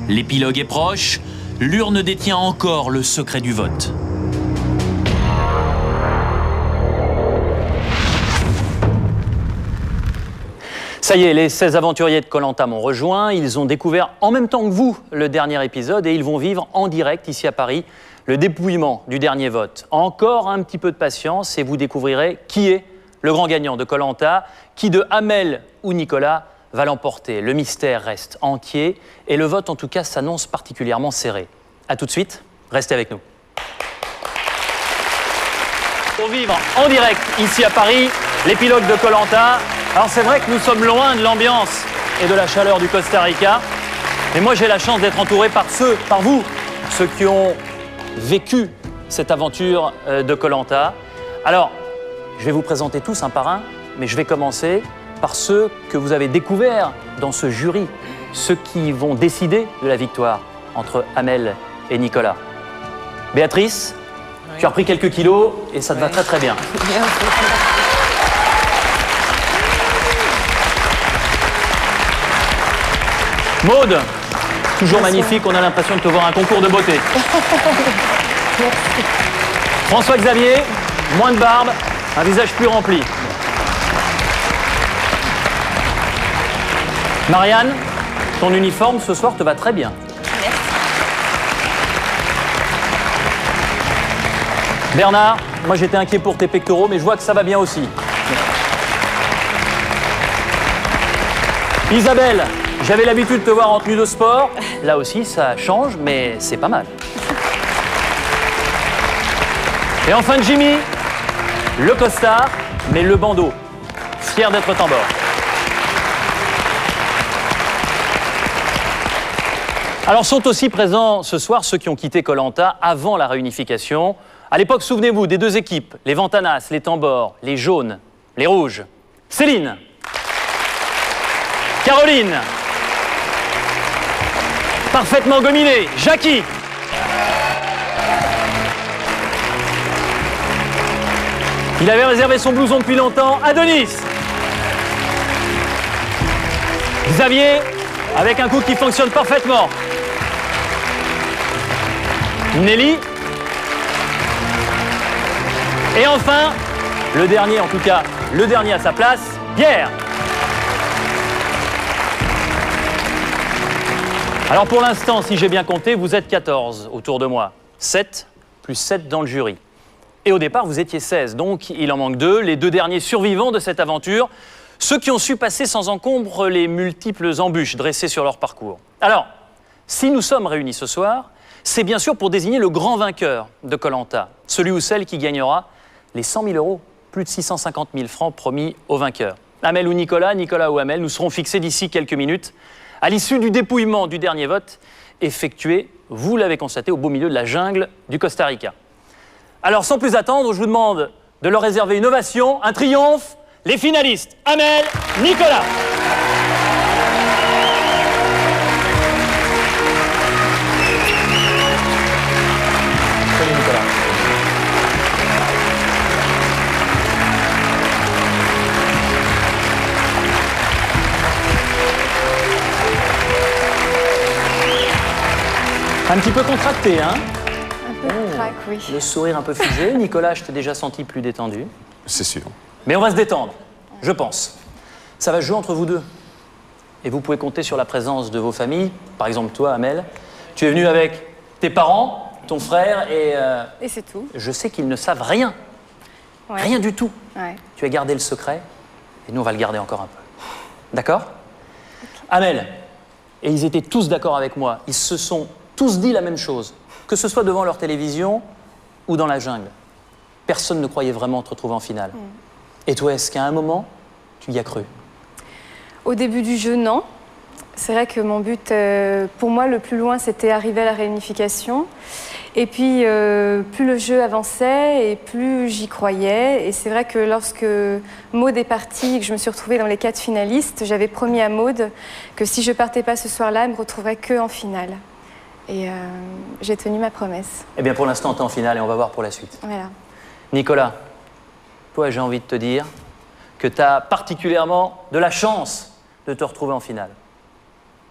L'épilogue est proche, l'urne détient encore le secret du vote. Ça y est, les 16 aventuriers de Koh-Lanta m'ont rejoint. Ils ont découvert en même temps que vous le dernier épisode et ils vont vivre en direct ici à Paris le dépouillement du dernier vote. Encore un petit peu de patience et vous découvrirez qui est le grand gagnant de Koh-Lanta, qui de Amel ou Nicolas va l'emporter. Le mystère reste entier et le vote en tout cas s'annonce particulièrement serré. A tout de suite, restez avec nous. Pour vivre en direct ici à Paris, l'épilogue de Koh-Lanta. Alors c'est vrai que nous sommes loin de l'ambiance et de la chaleur du Costa Rica, mais moi j'ai la chance d'être entouré par vous, ceux qui ont vécu cette aventure de Koh-Lanta. Alors, je vais vous présenter tous un par un, mais je vais commencer par ceux que vous avez découverts dans ce jury, ceux qui vont décider de la victoire entre Amel et Nicolas. Béatrice, oui. Tu as repris quelques kilos et ça te va très très bien. Maude, toujours magnifique, on a l'impression de te voir à un concours de beauté. François-Xavier, moins de barbe, un visage plus rempli. Marianne, ton uniforme ce soir te va très bien. Merci. Bernard, moi j'étais inquiet pour tes pectoraux, mais je vois que ça va bien aussi. Isabelle, j'avais l'habitude de te voir en tenue de sport. Là aussi, ça change, mais c'est pas mal. Et enfin, Jimmy, le costard, mais le bandeau. Fier d'être tambor. Alors, sont aussi présents ce soir ceux qui ont quitté Koh-Lanta avant la réunification. À l'époque, souvenez-vous des deux équipes, les Ventanas, les Tambors, les Jaunes, les Rouges. Céline, Caroline, parfaitement gominé, Jackie. Il avait réservé son blouson depuis longtemps, Adonis. Xavier, avec un coup qui fonctionne parfaitement. Nelly. Et enfin, le dernier en tout cas, le dernier à sa place, Pierre. Alors pour l'instant, si j'ai bien compté, vous êtes 14 autour de moi. 7 plus 7 dans le jury. Et au départ, vous étiez 16, donc il en manque 2, les 2 derniers survivants de cette aventure, ceux qui ont su passer sans encombre les multiples embûches dressées sur leur parcours. Alors, si nous sommes réunis ce soir, c'est bien sûr pour désigner le grand vainqueur de Koh-Lanta, celui ou celle qui gagnera les 100 000 €, plus de 650 000 francs promis au vainqueur. Amel ou Nicolas, Nicolas ou Amel, nous serons fixés d'ici quelques minutes à l'issue du dépouillement du dernier vote effectué, vous l'avez constaté, au beau milieu de la jungle du Costa Rica. Alors, sans plus attendre, je vous demande de leur réserver une ovation, un triomphe, les finalistes, Amel, Nicolas. Salut Nicolas. Un petit peu contracté, hein? Oui. Le sourire un peu figé. Nicolas, je t'ai déjà senti plus détendu. C'est sûr. Mais on va se détendre, je pense. Ça va se jouer entre vous deux. Et vous pouvez compter sur la présence de vos familles. Par exemple, toi, Amel, tu es venu avec tes parents, ton frère et c'est tout. Je sais qu'ils ne savent rien. Ouais. Rien du tout. Ouais. Tu as gardé le secret et nous, on va le garder encore un peu. D'accord? Okay. Amel, et ils étaient tous d'accord avec moi. Ils se sont tous dit la même chose. Que ce soit devant leur télévision ou dans la jungle. Personne ne croyait vraiment te retrouver en finale. Et toi, est-ce qu'à un moment, tu y as cru? Au début du jeu, non. C'est vrai que mon but, pour moi, le plus loin, c'était arriver à la réunification. Et puis, plus le jeu avançait et plus j'y croyais. Et c'est vrai que lorsque Maude est partie et que je me suis retrouvée dans les 4 finalistes, j'avais promis à Maude que si je partais pas ce soir-là, elle me retrouverait qu'en finale. Et j'ai tenu ma promesse. Eh bien, pour l'instant, tu es en finale et on va voir pour la suite. Voilà. Nicolas, toi, j'ai envie de te dire que tu as particulièrement de la chance de te retrouver en finale.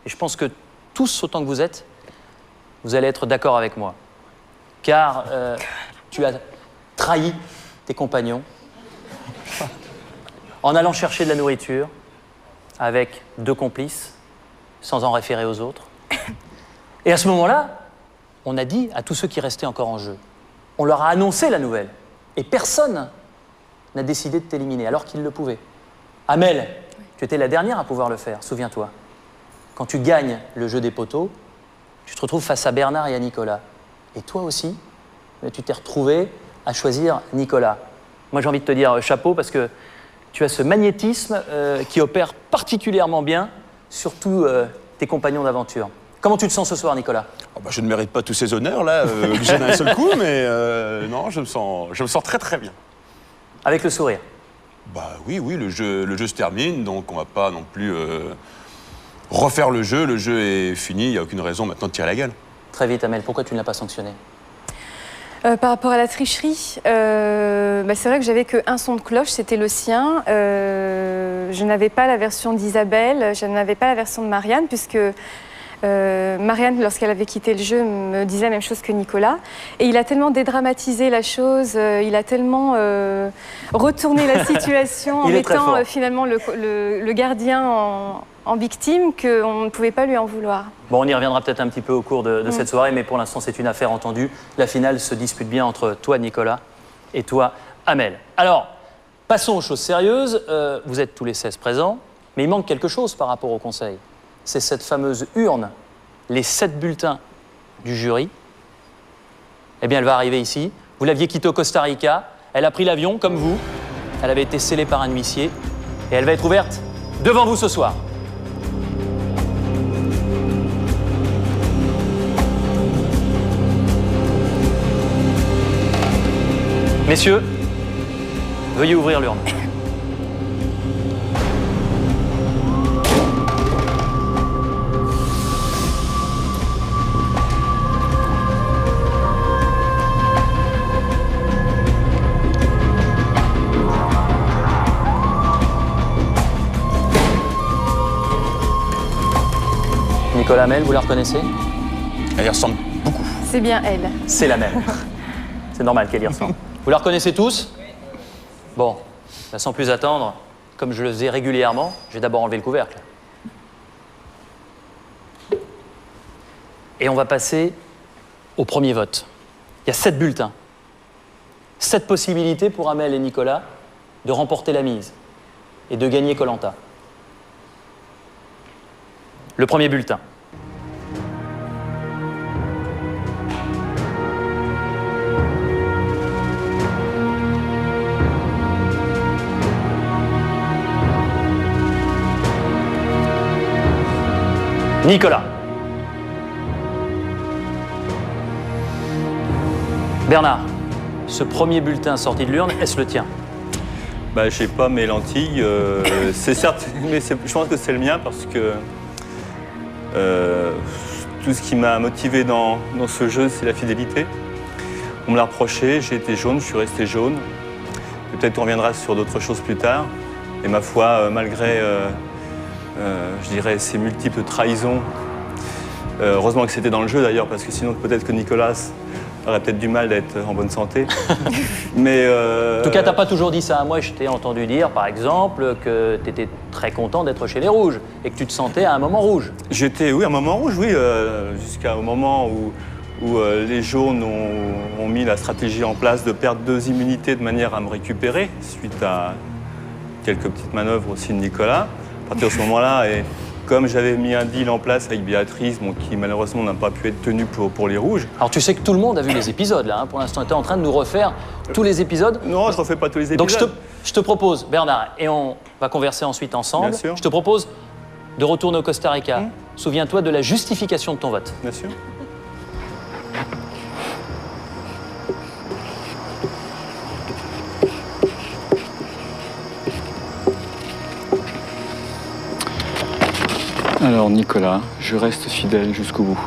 Et je pense que tous autant que vous êtes, vous allez être d'accord avec moi. Car tu as trahi tes compagnons en allant chercher de la nourriture avec 2 complices, sans en référer aux autres. Et à ce moment-là, on a dit à tous ceux qui restaient encore en jeu, on leur a annoncé la nouvelle. Et personne n'a décidé de t'éliminer, alors qu'il le pouvait. Amel, tu étais la dernière à pouvoir le faire, souviens-toi. Quand tu gagnes le jeu des poteaux, tu te retrouves face à Bernard et à Nicolas. Et toi aussi, tu t'es retrouvé à choisir Nicolas. Moi, j'ai envie de te dire chapeau, parce que tu as ce magnétisme qui opère particulièrement bien sur tous tes compagnons d'aventure. Comment tu te sens ce soir, Nicolas? Oh bah, je ne mérite pas tous ces honneurs, là, que j'ai d'un seul coup, mais non, je me sens très très bien. Avec le sourire? Bah oui, le jeu se termine, donc on va pas non plus refaire le jeu est fini, il n'y a aucune raison maintenant de tirer la gueule. Très vite, Amel, pourquoi tu ne l'as pas sanctionné? Par rapport à la tricherie, c'est vrai que j'avais qu'un son de cloche, c'était le sien. Je n'avais pas la version d'Isabelle, je n'avais pas la version de Marianne, puisque Marianne, lorsqu'elle avait quitté le jeu, me disait la même chose que Nicolas. Et il a tellement dédramatisé la chose, il a tellement retourné la situation en mettant finalement le gardien en victime qu'on ne pouvait pas lui en vouloir. Bon, on y reviendra peut-être un petit peu au cours de cette soirée, mais pour l'instant, c'est une affaire entendue. La finale se dispute bien entre toi, Nicolas, et toi, Amel. Alors, passons aux choses sérieuses. Vous êtes tous les 16 présents, mais il manque quelque chose par rapport au conseil. C'est cette fameuse urne, les 7 bulletins du jury. Eh bien, elle va arriver ici. Vous l'aviez quittée au Costa Rica. Elle a pris l'avion, comme vous. Elle avait été scellée par un huissier. Et elle va être ouverte devant vous ce soir. Messieurs, veuillez ouvrir l'urne. Nicolas Amel, vous la reconnaissez? Elle y ressemble beaucoup. C'est bien elle. C'est la même. C'est normal qu'elle y ressemble. Vous la reconnaissez tous? Bon, sans plus attendre, comme je le faisais régulièrement, je vais d'abord enlever le couvercle. Et on va passer au premier vote. Il y a 7 bulletins. 7 possibilités pour Amel et Nicolas de remporter la mise et de gagner Koh Lanta. Le premier bulletin. Nicolas. Bernard, ce premier bulletin sorti de l'urne, est-ce le tien? Bah, je sais pas mes lentilles. C'est certes, mais je pense que c'est le mien parce que tout ce qui m'a motivé dans ce jeu, c'est la fidélité. On me l'a reproché, j'ai été jaune, je suis resté jaune. Peut-être qu'on reviendra sur d'autres choses plus tard. Et ma foi, malgré, je dirais, ces multiples trahisons, heureusement que c'était dans le jeu d'ailleurs, parce que sinon peut-être que Nicolas aurait peut-être du mal d'être en bonne santé. Mais en tout cas, t'as pas toujours dit ça à moi. Je t'ai entendu dire, par exemple, que tu étais très content d'être chez les Rouges et que tu te sentais à un moment rouge. J'étais, oui, à un moment rouge, oui, jusqu'au moment où les jaunes ont mis la stratégie en place de perdre 2 immunités de manière à me récupérer, suite à quelques petites manœuvres aussi de Nicolas. À partir de ce moment-là, et comme j'avais mis un deal en place avec Béatrice, qui malheureusement n'a pas pu être tenu pour les Rouges. Alors tu sais que tout le monde a vu les épisodes là, hein. Pour l'instant, tu es en train de nous refaire tous les épisodes. Non, je ne refais pas tous les épisodes. Donc je te propose, Bernard, et on va converser ensuite ensemble. Bien sûr. Je te propose de retourner au Costa Rica. Souviens-toi de la justification de ton vote. Bien sûr. Alors Nicolas, je reste fidèle jusqu'au bout.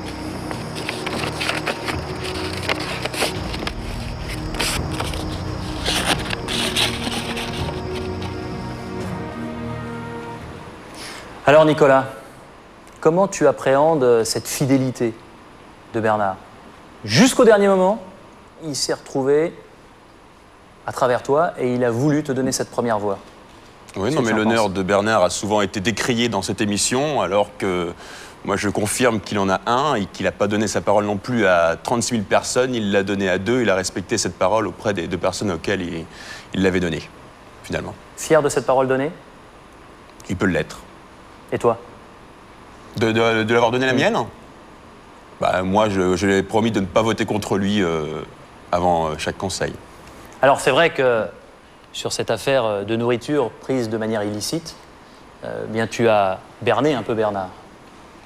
Alors Nicolas, comment tu appréhendes cette fidélité de Bernard? Jusqu'au dernier moment, il s'est retrouvé à travers toi et il a voulu te donner cette première voix. Oui, non, mais l'honneur de Bernard a souvent été décrié dans cette émission, alors que moi je confirme qu'il en a un et qu'il n'a pas donné sa parole non plus à 36 000 personnes, il l'a donné à 2, il a respecté cette parole auprès des 2 personnes auxquelles il l'avait donnée, finalement. Fier de cette parole donnée? Il peut l'être. Et toi? De l'avoir donné la mienne? Bah, moi, je lui ai promis de ne pas voter contre lui avant chaque conseil. Alors c'est vrai que sur cette affaire de nourriture prise de manière illicite, bien tu as berné un peu Bernard.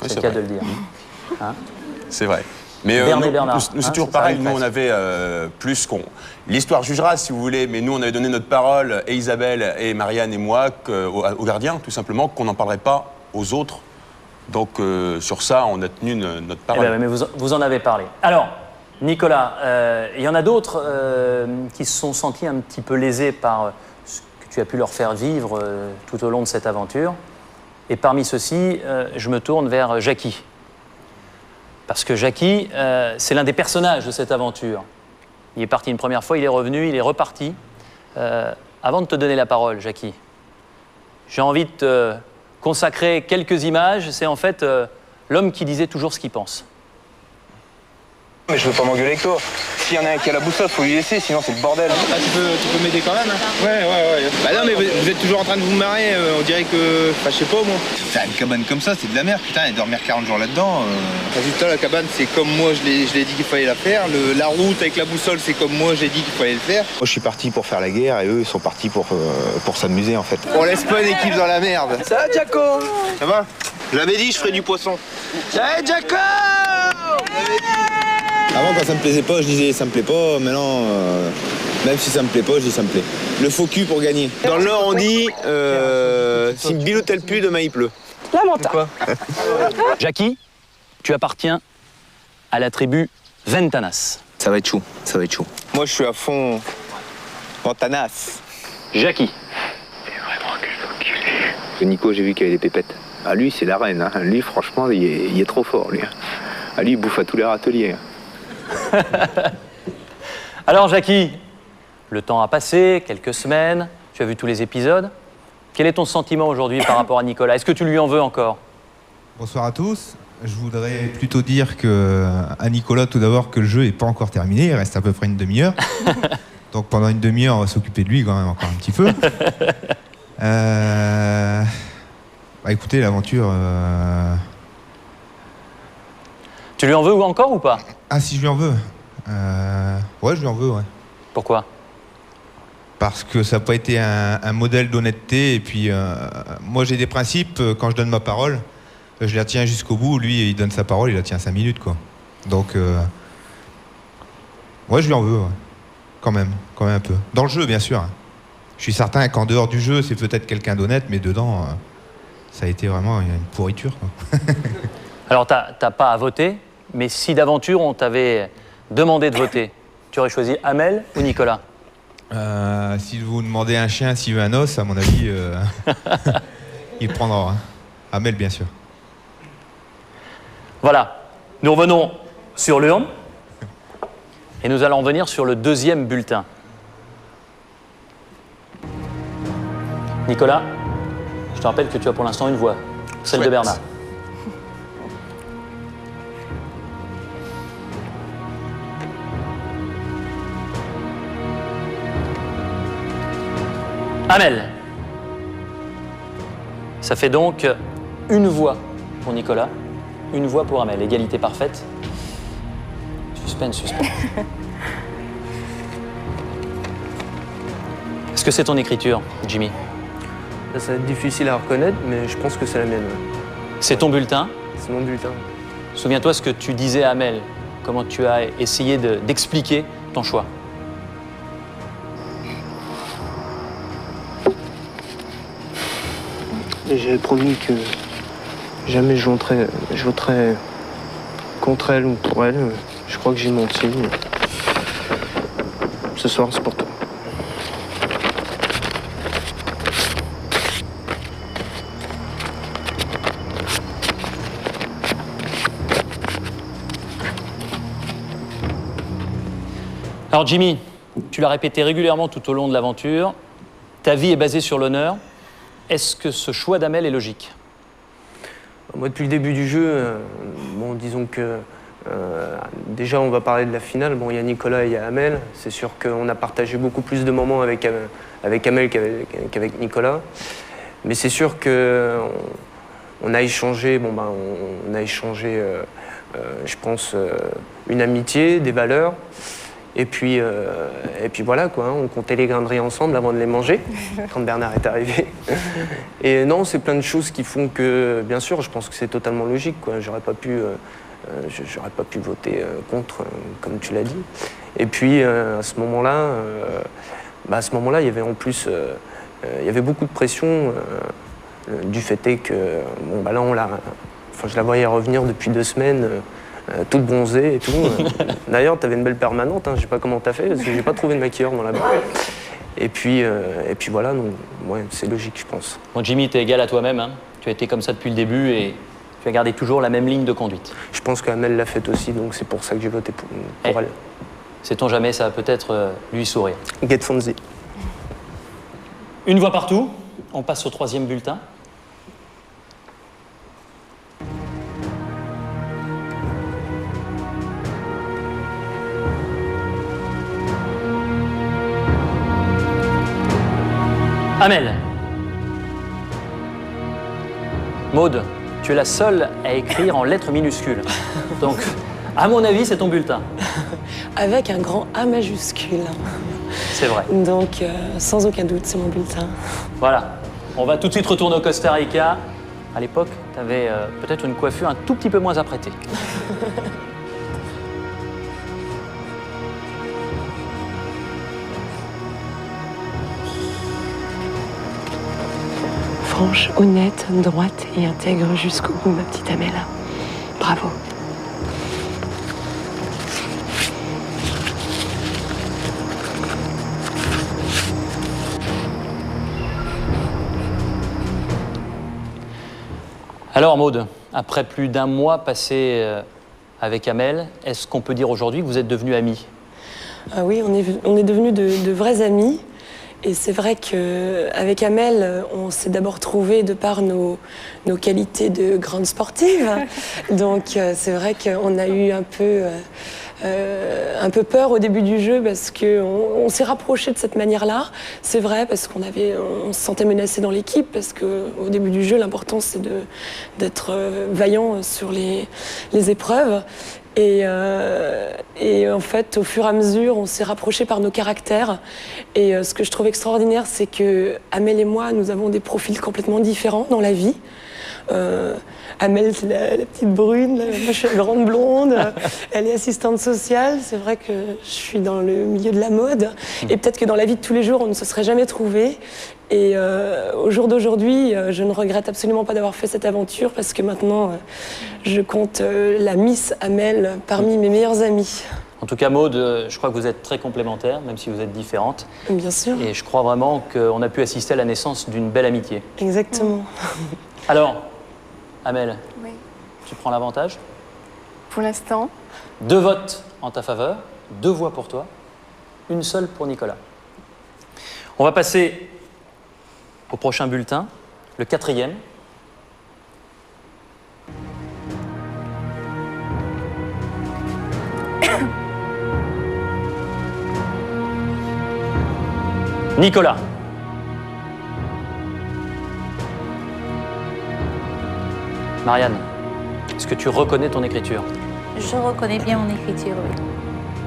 Oui, c'est le cas de le dire. Hein? C'est vrai. Mais Bernard. nous c'est toujours pareil. Nous, on avait plus qu'on... L'histoire jugera, si vous voulez, mais nous, on avait donné notre parole, et Isabelle, et Marianne, et moi, aux gardiens, tout simplement, qu'on n'en parlerait pas aux autres. Donc, sur ça, on a tenu notre parole. Eh ben, mais vous en avez parlé. Alors, Nicolas, il y en a d'autres qui se sont sentis un petit peu lésés par ce que tu as pu leur faire vivre tout au long de cette aventure. Et parmi ceux-ci, je me tourne vers Jackie. Parce que Jackie, c'est l'un des personnages de cette aventure. Il est parti une première fois, il est revenu, il est reparti. Avant de te donner la parole, Jackie, j'ai envie de te consacrer quelques images. C'est en fait l'homme qui disait toujours ce qu'il pense. Mais je veux pas m'engueuler avec toi. S'il y en a un qui a la boussole, faut lui laisser, sinon c'est le bordel. Ah, tu peux m'aider quand même, hein? Ouais. Bah non, mais vous êtes toujours en train de vous marrer, on dirait que... Enfin, je sais pas, moi. Faire une cabane comme ça, c'est de la merde, putain, et dormir 40 jours là-dedans... Résultat, la cabane, c'est comme moi, je l'ai dit qu'il fallait la faire. La route avec la boussole, c'est comme moi, j'ai dit qu'il fallait le faire. Moi, je suis parti pour faire la guerre, et eux, ils sont partis pour s'amuser, en fait. On laisse pas une équipe dans la merde. Ça va, Jaco? Ça va? Je l'avais dit, je ferais du poisson. Ça va, Jaco? Avant, quand ça me plaisait pas, je disais ça me plaît pas. Maintenant, même si ça me plaît pas, je dis ça me plaît. Le faux cul pour gagner. Dans le Nord, on dit si Bilou tel pue, demain il pleut. Lamentable. Jackie, tu appartiens à la tribu Ventanas. Ça va être chaud, ça va être chaud. Moi, je suis à fond... Pantanas. Jackie. Nico, j'ai vu qu'il avait des pépettes. Ah, lui, c'est la reine. Hein. Lui, franchement, il est trop fort, lui. Ah, lui, il bouffe à tous les râteliers. Alors Jackie, le temps a passé, quelques semaines, tu as vu tous les épisodes. Quel est ton sentiment aujourd'hui par rapport à Nicolas? Est-ce que tu lui en veux encore? Bonsoir à tous. Je voudrais plutôt dire à Nicolas tout d'abord que le jeu n'est pas encore terminé, il reste à peu près une demi-heure. Donc pendant une demi-heure, on va s'occuper de lui quand même encore un petit peu. Bah écoutez, l'aventure... Tu lui en veux encore ou pas? Ah si je lui en veux. Ouais, je lui en veux, ouais. Pourquoi? Parce que ça n'a pas été un modèle d'honnêteté. Et puis, moi, j'ai des principes. Quand je donne ma parole, je la tiens jusqu'au bout. Lui, il donne sa parole, il la tient 5 minutes, quoi. Donc, ouais, je lui en veux, ouais. Quand même un peu. Dans le jeu, bien sûr. Je suis certain qu'en dehors du jeu, c'est peut-être quelqu'un d'honnête, mais dedans, ça a été vraiment une pourriture, quoi. Alors, t'as pas à voter, mais si d'aventure on t'avait demandé de voter, tu aurais choisi Amel ou Nicolas? Si vous demandez à un chien s'il veut un os, à mon avis, il prendra. Hein. Amel, bien sûr. Voilà, nous revenons sur l'urne et nous allons venir sur le deuxième bulletin. Nicolas, je te rappelle que tu as pour l'instant une voix, celle de Bernard. Amel. Ça fait donc une voix pour Nicolas, une voix pour Amel. Égalité parfaite. Suspense. Est-ce que c'est ton écriture, Jimmy? Ça va être difficile à reconnaître, mais je pense que c'est la mienne. C'est ton bulletin? C'est mon bulletin. Souviens-toi ce que tu disais à Amel, comment tu as essayé d'expliquer ton choix. Et j'avais promis que jamais je voterais contre elle ou pour elle. Je crois que j'ai menti. Ce soir, c'est pour toi. Alors Jimmy, tu l'as répété régulièrement tout au long de l'aventure, ta vie est basée sur l'honneur. Est-ce que ce choix d'Amel est logique? Moi, depuis le début du jeu, bon, disons que déjà, on va parler de la finale. Bon, il y a Nicolas et il y a Amel. C'est sûr qu'on a partagé beaucoup plus de moments avec Amel qu'avec Nicolas. Mais c'est sûr qu'on a échangé, je pense, une amitié, des valeurs. Et puis voilà, quoi, hein, on comptait les grains de riz ensemble avant de les manger, quand Bernard est arrivé. Et non, c'est plein de choses qui font que, bien sûr, je pense que c'est totalement logique, quoi. J'aurais pas pu voter contre, comme tu l'as dit. Et puis, à ce moment-là, il y avait en plus, il y avait beaucoup de pression, du fait est que, bon, bah là, je la voyais revenir depuis 2 semaines, toute bronzée et tout. D'ailleurs, tu avais une belle permanente, hein. Je sais pas comment tu as fait, parce que j'ai pas trouvé de maquilleur dans la barre. Et puis voilà, donc, ouais, c'est logique, je pense. Bon, Jimmy, tu es égal à toi-même, hein. Tu as été comme ça depuis le début et tu as gardé toujours la même ligne de conduite. Je pense qu'Amel l'a fait aussi, donc c'est pour ça que j'ai voté pour elle. Sait-on jamais, ça va peut-être lui sourire. Get Fonzie. Une voix partout, on passe au 3e bulletin. Amel. Maude, tu es la seule à écrire en lettres minuscules. Donc, à mon avis, c'est ton bulletin. Avec un grand A majuscule. C'est vrai. Donc, sans aucun doute, c'est mon bulletin. Voilà. On va tout de suite retourner au Costa Rica. À l'époque, tu avais peut-être une coiffure un tout petit peu moins apprêtée. Franche, honnête, droite et intègre jusqu'au bout, ma petite Amel. Bravo. Alors Maude, après plus d'1 mois passé avec Amel, est-ce qu'on peut dire aujourd'hui que vous êtes devenus amis? Ah oui, on est devenus de vrais amis. Et c'est vrai qu'avec Amel, on s'est d'abord trouvés de par nos qualités de grande sportive. Donc c'est vrai qu'on a eu un peu peur au début du jeu parce qu'on s'est rapprochés de cette manière-là. C'est vrai parce qu'on se sentait menacé dans l'équipe parce qu'au début du jeu, l'important c'est d'être vaillant sur les épreuves. Et en fait, au fur et à mesure, on s'est rapprochés par nos caractères. Et ce que je trouve extraordinaire, c'est que Amel et moi, nous avons des profils complètement différents dans la vie. Amel, c'est la petite brune, moi je suis la grande blonde, elle est assistante sociale. C'est vrai que je suis dans le milieu de la mode. Et peut-être que dans la vie de tous les jours, on ne se serait jamais trouvés. Et au jour d'aujourd'hui, je ne regrette absolument pas d'avoir fait cette aventure parce que maintenant, je compte la Miss Amel parmi mes meilleures amies. En tout cas, Maude, je crois que vous êtes très complémentaires, même si vous êtes différentes. Bien sûr. Et je crois vraiment qu'on a pu assister à la naissance d'une belle amitié. Exactement. Alors, Amel, Oui. tu prends l'avantage? Pour l'instant. 2 votes en ta faveur, 2 voix pour toi, 1 seule pour Nicolas. On va passer au prochain bulletin, le 4e. Nicolas. Marianne, est-ce que tu reconnais ton écriture? Je reconnais bien mon écriture, oui.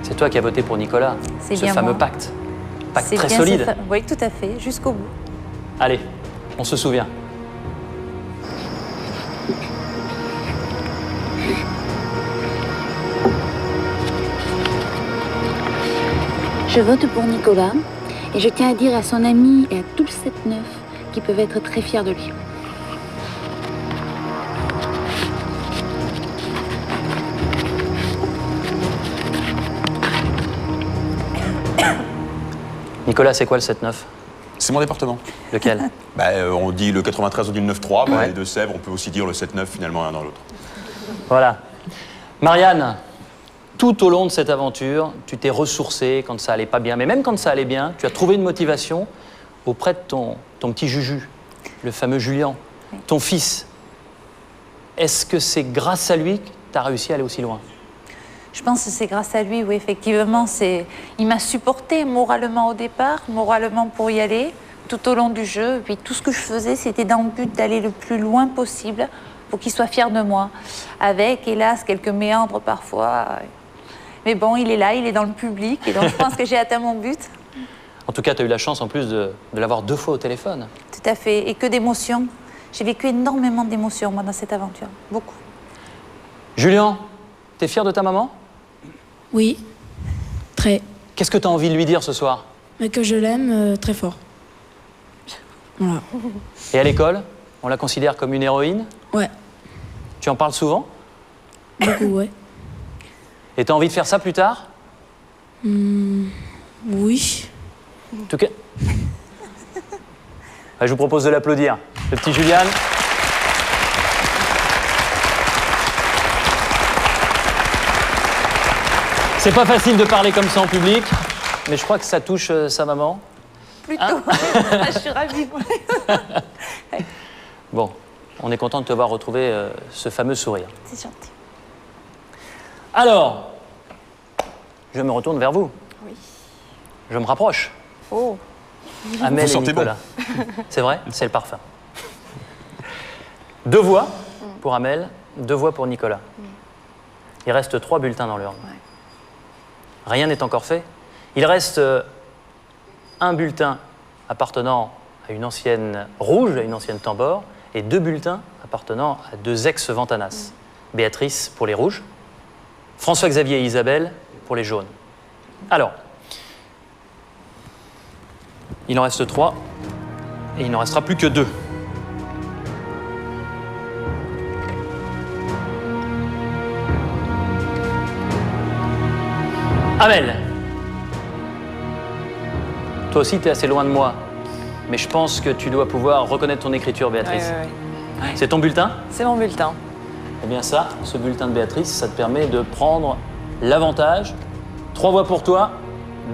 C'est toi qui as voté pour Nicolas, C'est ce bien fameux moi. pacte. Pacte C'est très bien solide. Oui, tout à fait, jusqu'au bout. Allez, on se souvient. Je vote pour Nicolas et je tiens à dire à son ami et à tout le 7-9 qu'ils peuvent être très fiers de lui. Nicolas, c'est quoi le 7-9? C'est mon département. Lequel? On dit le 93, on dit le 9-3. Ouais. Les Deux-Sèvres, on peut aussi dire le 7-9 finalement l'un dans l'autre. Voilà. Marianne, tout au long de cette aventure, tu t'es ressourcé quand ça allait pas bien, mais même quand ça allait bien, tu as trouvé une motivation auprès de ton petit Juju, le fameux Julien, ton fils. Est-ce que c'est grâce à lui que tu as réussi à aller aussi loin? Je pense que c'est grâce à lui, oui, effectivement. Il m'a supporté moralement au départ, moralement pour y aller, tout au long du jeu. Et puis tout ce que je faisais, c'était dans le but d'aller le plus loin possible pour qu'il soit fier de moi. Avec, hélas, quelques méandres parfois. Mais bon, il est là, il est dans le public, et donc je pense que j'ai atteint mon but. En tout cas, tu as eu la chance en plus de l'avoir 2 fois au téléphone. Tout à fait, et que d'émotions. J'ai vécu énormément d'émotions, moi, dans cette aventure. Beaucoup. Julien, t'es fier de ta maman? Oui, très. Qu'est-ce que tu as envie de lui dire ce soir? Mais que je l'aime très fort. Voilà. Et à l'école, on la considère comme une héroïne? Ouais. Tu en parles souvent? Beaucoup, ouais. Et tu as envie de faire ça plus tard? Oui. En tout cas... Je vous propose de l'applaudir. Le petit Julian. C'est pas facile de parler comme ça en public, mais je crois que ça touche sa maman. Plutôt. Hein? Je suis ravie. Bon, on est content de te voir retrouver ce fameux sourire. C'est gentil. Alors, je me retourne vers vous. Oui. Je me rapproche. Oh. Amel et Nicolas. C'est vrai, c'est le parfum. 2 voix pour Amel, 2 voix pour Nicolas. Il reste 3 bulletins dans l'urne. Rien n'est encore fait. Il reste un bulletin appartenant à une ancienne rouge, à une ancienne Tambor, et 2 bulletins appartenant à 2 ex-Ventanas. Béatrice pour les rouges, François-Xavier et Isabelle pour les jaunes. Alors, il en reste 3, et il n'en restera plus que 2. Amel, toi aussi tu es assez loin de moi, mais je pense que tu dois pouvoir reconnaître ton écriture, Béatrice. Oui. C'est ton bulletin? C'est mon bulletin. Eh bien ça, ce bulletin de Béatrice, ça te permet de prendre l'avantage. 3 voix pour toi,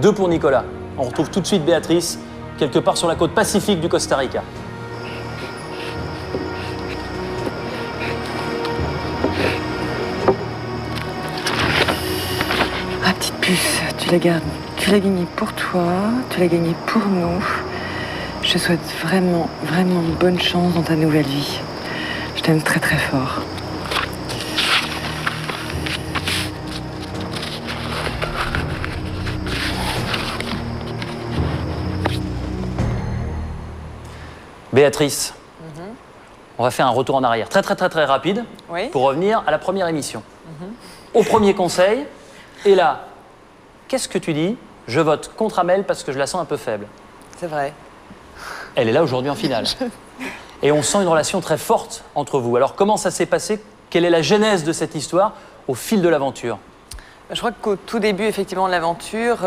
2 pour Nicolas. On retrouve tout de suite Béatrice, quelque part sur la côte pacifique du Costa Rica. Ah, petite puce, tu la gardes. Tu l'as gagnée pour toi, tu l'as gagnée pour nous. Je te souhaite vraiment, vraiment bonne chance dans ta nouvelle vie. Je t'aime très, très fort. Béatrice, on va faire un retour en arrière très rapide pour revenir à la première émission. Au premier conseil, et là, qu'est-ce que tu dis? Je vote contre Amel parce que je la sens un peu faible. C'est vrai. Elle est là aujourd'hui en finale. Et on sent une relation très forte entre vous. Alors comment ça s'est passé? Quelle est la genèse de cette histoire au fil de l'aventure? Je crois qu'au tout début, effectivement, de l'aventure,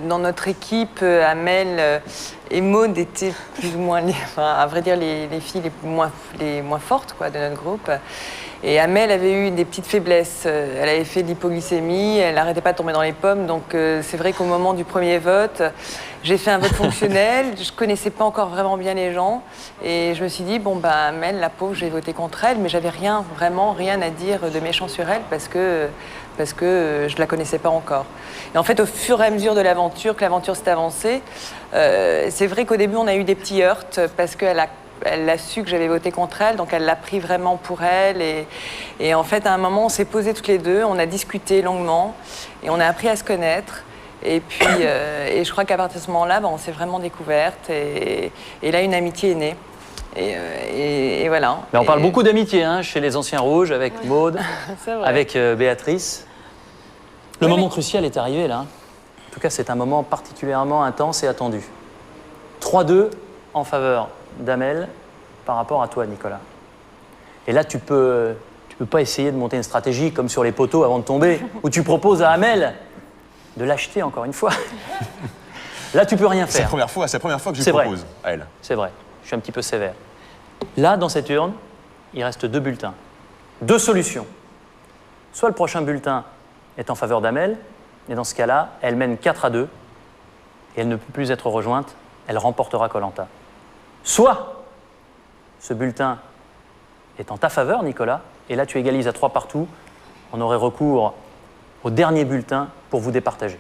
dans notre équipe, Amel et Maud étaient plus ou moins, à vrai dire, les filles les moins fortes quoi, de notre groupe. Et Amel avait eu des petites faiblesses. Elle avait fait de l'hypoglycémie, elle n'arrêtait pas de tomber dans les pommes. Donc c'est vrai qu'au moment du premier vote, j'ai fait un vote fonctionnel. Je ne connaissais pas encore vraiment bien les gens. Et je me suis dit, bon, ben, Amel, la pauvre, j'ai voté contre elle. Mais j'avais vraiment rien à dire de méchant sur elle parce que je ne la connaissais pas encore. Et en fait, au fur et à mesure de l'aventure, que l'aventure s'est avancée, c'est vrai qu'au début, on a eu des petits heurts parce qu'elle a su que j'avais voté contre elle, donc elle l'a pris vraiment pour elle. Et en fait, à un moment, on s'est posés toutes les deux, on a discuté longuement et on a appris à se connaître. Et puis, et je crois qu'à partir de ce moment-là, on s'est vraiment découvertes et là, une amitié est née. Et voilà. Mais on parle beaucoup d'amitié chez les Anciens Rouges, avec Maud, avec Béatrice. Le moment crucial est arrivé là. En tout cas, c'est un moment particulièrement intense et attendu. 3-2 en faveur d'Amel par rapport à toi, Nicolas. Et là, tu peux pas essayer de monter une stratégie comme sur les poteaux avant de tomber, où tu proposes à Amel de l'acheter encore une fois. Là, tu peux rien faire. C'est la première fois que je propose à elle. C'est vrai, je suis un petit peu sévère. Là, dans cette urne, il reste 2 bulletins. 2 solutions. Soit le prochain bulletin est en faveur d'Amel. Et dans ce cas-là, elle mène 4-2 et elle ne peut plus être rejointe. Elle remportera Koh-Lanta. Soit ce bulletin est en ta faveur, Nicolas, et là tu égalises à 3 partout. On aurait recours au dernier bulletin pour vous départager.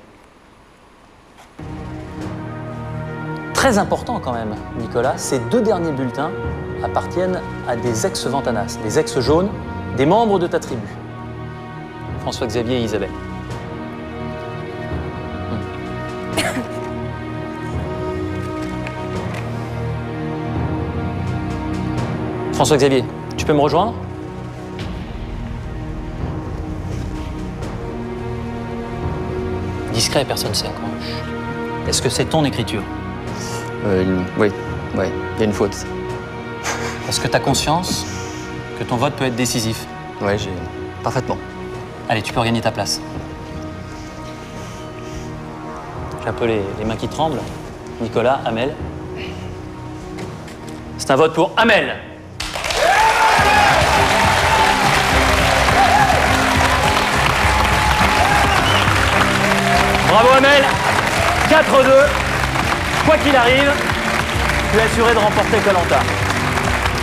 Très important quand même, Nicolas, ces 2 derniers bulletins appartiennent à des ex-Ventanas, des ex-jaunes, des membres de ta tribu. François-Xavier et Isabelle. François-Xavier, tu peux me rejoindre? Discret, personne ne sait. Est-ce que c'est ton écriture? Oui, il y a une faute. Est-ce que tu as conscience que ton vote peut être décisif? Oui, j'ai parfaitement. Allez, tu peux regagner ta place. J'ai un peu les mains qui tremblent. Nicolas, Amel. C'est un vote pour Amel. Bravo Amel. 4-2. Quoi qu'il arrive, tu es assuré de remporter Koh-Lanta.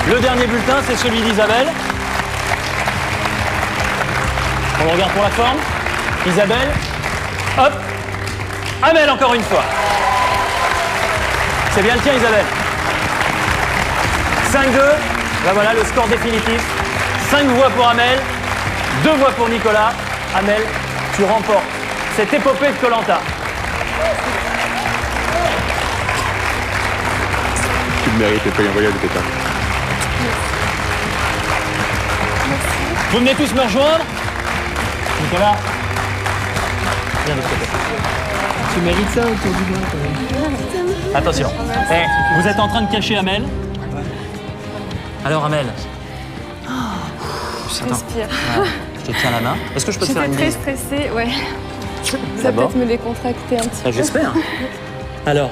Le dernier bulletin, c'est celui d'Isabelle. On regarde pour la forme. Isabelle. Hop. Amel encore une fois. C'est bien le tien, Isabelle. 5-2. Là voilà le score définitif. 5 voix pour Amel, 2 voix pour Nicolas. Amel, tu remportes cette épopée de Koh-Lanta. Tu le mérites, pas envoyé de pétard. Vous venez tous me rejoindre. Nicolas, viens de ce côté. Tu mérites ça autour du doigt quand même. Attention. Vous êtes en train de cacher Amel. Alors Amel. Respire. Je te tiens la main. Est-ce que je peux te faire une J'étais bise? très stressée, ouais. Ça va D'abord. peut-être me décontracter un petit peu. J'espère. Alors,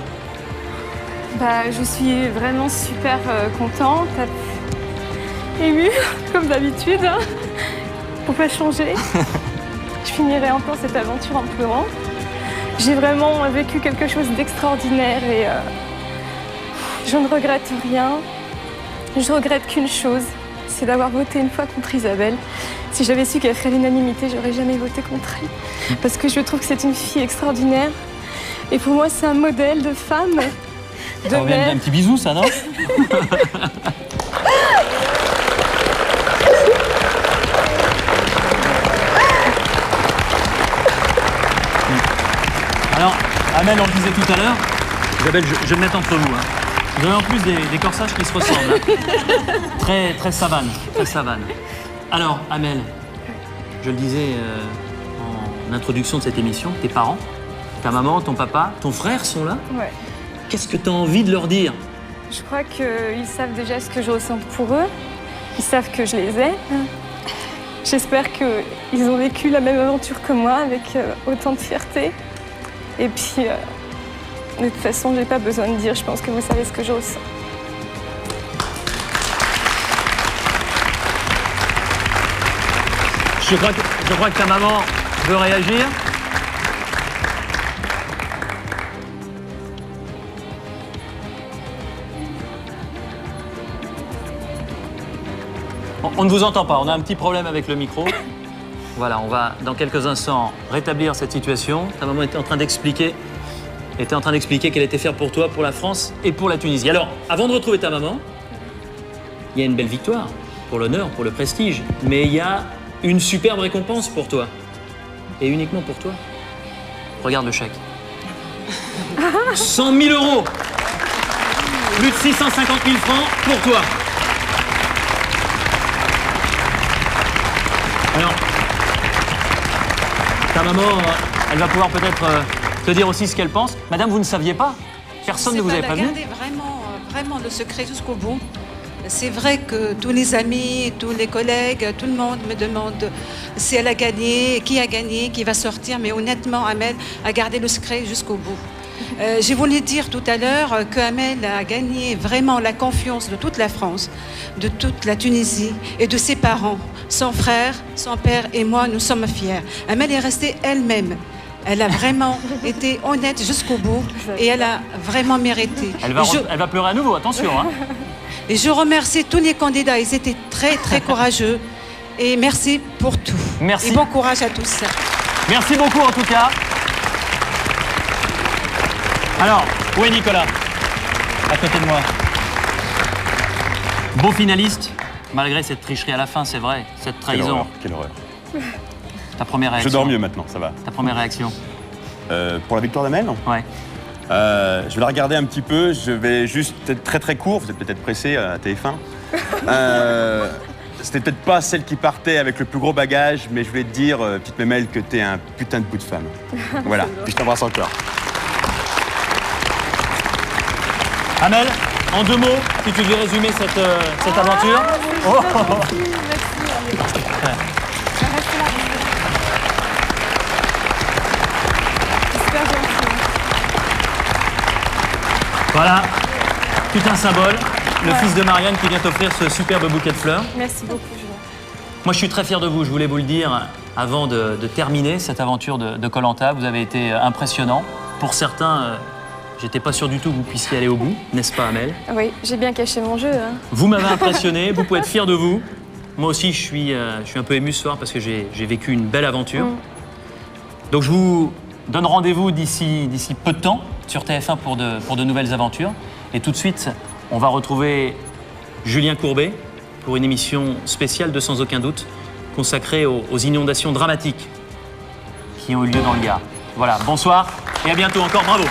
Bah, je suis vraiment super contente, émue, comme d'habitude. Hein. Faut pas changer. Je finirai encore cette aventure en pleurant. J'ai vraiment vécu quelque chose d'extraordinaire et je ne regrette rien. Je regrette qu'une chose, c'est d'avoir voté une fois contre Isabelle. Si j'avais su qu'elle ferait l'unanimité, j'aurais jamais voté contre elle. Parce que je trouve que c'est une fille extraordinaire. Et pour moi, c'est un modèle de femme, de ça revient mère. d'un petit bisou, ça, non? Alors, Amel, on le disait tout à l'heure, Isabelle, je vais me mettre entre vous. Vous avez en plus des corsages qui se ressemblent. Hein. Très savane, très savane. Alors, Amel, je le disais en introduction de cette émission, tes parents, ta maman, ton papa, ton frère sont là. Ouais. Qu'est-ce que tu as envie de leur dire? Je crois qu'ils savent déjà ce que je ressens pour eux. Ils savent que je les aime. J'espère qu'ils ont vécu la même aventure que moi avec autant de fierté. Et puis, de toute façon, j'ai pas besoin de dire, je pense que vous savez ce que je ressens. Je crois que ta maman veut réagir. On ne vous entend pas, on a un petit problème avec le micro. Voilà, on va dans quelques instants rétablir cette situation. Ta maman était en train d'expliquer qu'elle était fière pour toi, pour la France et pour la Tunisie. Alors, avant de retrouver ta maman, il y a une belle victoire, pour l'honneur, pour le prestige, mais il y a une superbe récompense pour toi. Et uniquement pour toi. Regarde le chèque. 100 000 €. Plus de 650 000 francs pour toi. Alors, ta maman, elle va pouvoir peut-être te dire aussi ce qu'elle pense. Madame, vous ne saviez pas? Personne ne vous avait prévenu? Gardé vraiment le secret jusqu'au bout. C'est vrai que tous les amis, tous les collègues, tout le monde me demande si elle a gagné, qui va sortir. Mais honnêtement, Amel a gardé le secret jusqu'au bout. Je voulais dire tout à l'heure qu'Amel a gagné vraiment la confiance de toute la France, de toute la Tunisie et de ses parents. Son frère, son père et moi, nous sommes fiers. Amel est restée elle-même. Elle a vraiment été honnête jusqu'au bout et elle a vraiment mérité. Elle va pleurer à nouveau, attention. Hein. Et je remercie tous les candidats, ils étaient très très courageux. Et merci pour tout. Merci. Et bon courage à tous. Merci beaucoup en tout cas. Alors, où est Nicolas? À côté de moi. Beau finaliste, malgré cette tricherie à la fin, c'est vrai, cette trahison. Quelle horreur. Ta première réaction? Je dors mieux maintenant, ça va. Ta première réaction? Pour la victoire d'Amel? Ouais. Je vais la regarder un petit peu, je vais juste être très très court, vous êtes peut-être pressé à TF1. C'était peut-être pas celle qui partait avec le plus gros bagage, mais je voulais te dire, petite Mémelle, que t'es un putain de bout de femme. Voilà, puis je t'embrasse encore. Amel, en 2 mots, si tu veux résumer cette aventure. Voilà, tout un symbole. Le fils de Marianne qui vient t'offrir ce superbe bouquet de fleurs. Merci beaucoup, Julien. Moi, je suis très fier de vous, je voulais vous le dire avant de terminer cette aventure de Koh Lanta. Vous avez été impressionnant. Pour certains, j'étais pas sûr du tout que vous puissiez aller au bout, n'est-ce pas, Amel? Oui, j'ai bien caché mon jeu. Hein. Vous m'avez impressionné, vous pouvez être fier de vous. Moi aussi, je suis un peu ému ce soir parce que j'ai vécu une belle aventure. Donc, je vous donne rendez-vous d'ici peu de temps sur TF1 pour de nouvelles aventures. Et tout de suite, on va retrouver Julien Courbet pour une émission spéciale de Sans aucun doute consacrée aux inondations dramatiques qui ont eu lieu dans le Gard. Voilà, bonsoir et à bientôt encore, bravo.